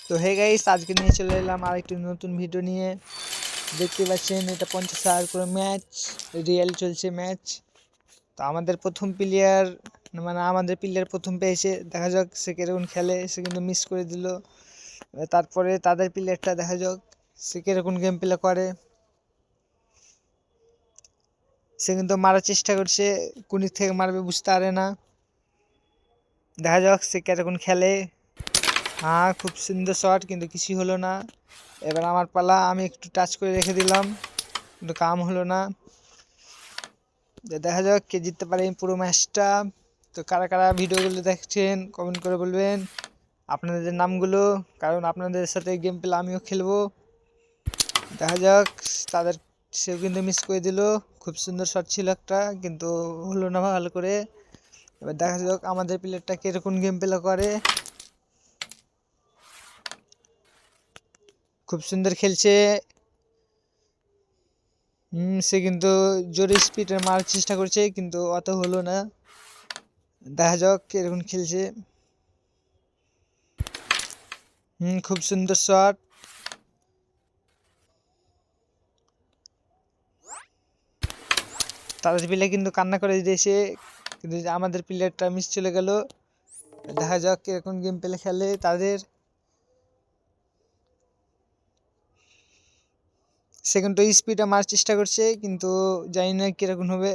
তো hey guys, আজকে নিয়ে চলে এলাম আর একটি নতুন ভিডিও নিয়ে। দেখতে পাচ্ছেন এটা 50 করে ম্যাচ রিয়েল চলছে ম্যাচ। তো আমাদের প্রথম প্লেয়ার প্রথম পেয়েছে, দেখা যাক সে কিরকম খেলে। সে কিন্তু মিস করে দিল। তারপরে তাদের প্লেয়ারটা দেখা যাক সে কিরকম গেম প্লে করে। সে কিন্তু মারার চেষ্টা করছে, কোন দিক থেকে মারবে বুঝতে পারে না। দেখা যাক সে কিরকম খেলে। হ্যাঁ, খুব সুন্দর শট, কিন্তু কিছুই হলো না। এবার আমার পালা, আমি একটু টাচ করে রেখে দিলাম, কিন্তু কাম হলো না। দেখা যাক কে জিততে পারে পুরো ম্যাচটা। তো কারা কারা ভিডিওগুলো দেখছেন কমেন্ট করে বলবেন আপনাদের নামগুলো, কারণ আপনাদের সাথে গেম পেলে আমিও খেলবো। দেখা যাক তাদের, সেও কিন্তু মিস করে দিল। খুব সুন্দর শট ছিল একটা, কিন্তু হলো না ভালো করে। এবার দেখা যাক আমাদের প্লেয়ারটা কিরকম গেম প্লে করে। খুব সুন্দর খেলছে। সে কিন্তু জোরে স্পিডে মারার চেষ্টা করছে, কিন্তু অত হলো না। দেখা যাক কিরকম খেলছে। খুব সুন্দর শট। তাদের প্লেয়ার কিন্তু কান্না করে দিয়েছে, কিন্তু আমাদের প্লেয়ারটা মিস চলে গেল। দেখা যাক কিরকম গেম প্লে খেলে তাদের। সে কিন্তু স্পিডে মারার চেষ্টা করছে, কিন্তু জানি না কিরকম হবে।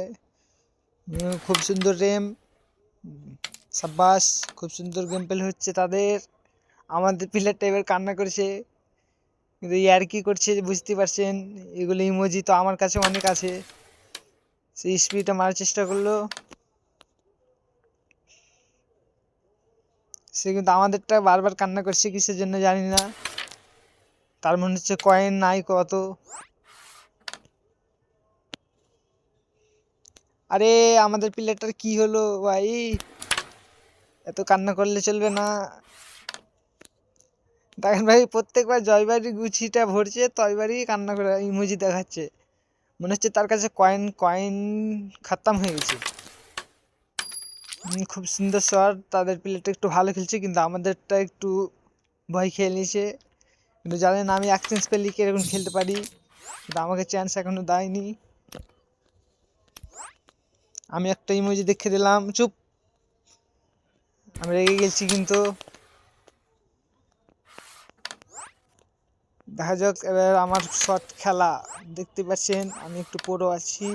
খুব সুন্দর রেম, সাব্বাস, খুব সুন্দর গেম প্লে হচ্ছে তাদের। আমাদের প্লেয়ারটা এবার কান্না করছে, কিন্তু ইয়ার কি করছে বুঝতে পারছেন। এগুলো ইমোজি তো আমার কাছে অনেক আছে। সে স্পিডে মারার চেষ্টা করলো, সে কিন্তু আমাদেরটা বারবার কান্না করছে, কিসের জন্য জানি না। তার মনে হচ্ছে কয়েন নাই কত। আরে আমাদের প্লেয়ারটার কি হলো ভাই, এত কান্না করলে চলবে না। দেখেন ভাই, প্রত্যেকবার জয়বাড়ি গুছিটা ভরছে তয়বারই কান্না করে ইমোজি দেখাচ্ছে। মনে হচ্ছে তার কাছে কয়েন কয়েন খতম হয়ে গেছে। খুব সুন্দর শট। তাদের প্লেয়ারটা একটু ভালো খেলছে, কিন্তু আমাদেরটা একটু ভয় খেয়ে নিয়েছে। কিন্তু জানেন আমি এক্সচেঞ্জ পেলে কিরকম খেলতে পারি, কিন্তু আমাকে চান্স এখনো দেয়নি। আমি একটা ইমোজি দেখে দিলাম, চুপ, আমি রেগে গেছি। কিন্তু দেখা যাক এবার আমার শট খেলা। দেখতে পাচ্ছেন আমি একটু পুরো আছি,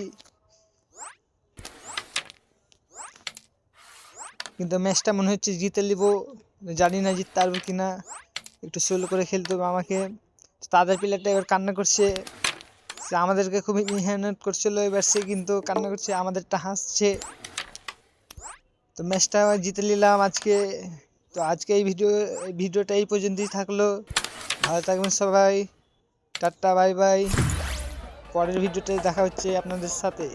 কিন্তু ম্যাচটা মনে হচ্ছে জিতে নিব। জানি না জিততে পারবো কিনা, একটু স্লো করে খেলতে হবে আমাকে। তাদের প্লেয়ারটা এবার কান্না করছে, সে আমাদেরকে খুবই ইনহেল্প করছিল, এবার সে কিন্তু কান্না করছে, আমাদেরটা হাসছে। তো ম্যাচটা জিতে নিলাম আজকে। তো আজকে এই ভিডিওটা এই পর্যন্তই থাকলো। ভালো থাকবেন সবাই, টাটা বাই বাই। পরের ভিডিওতে দেখা হচ্ছে আপনাদের সাথে।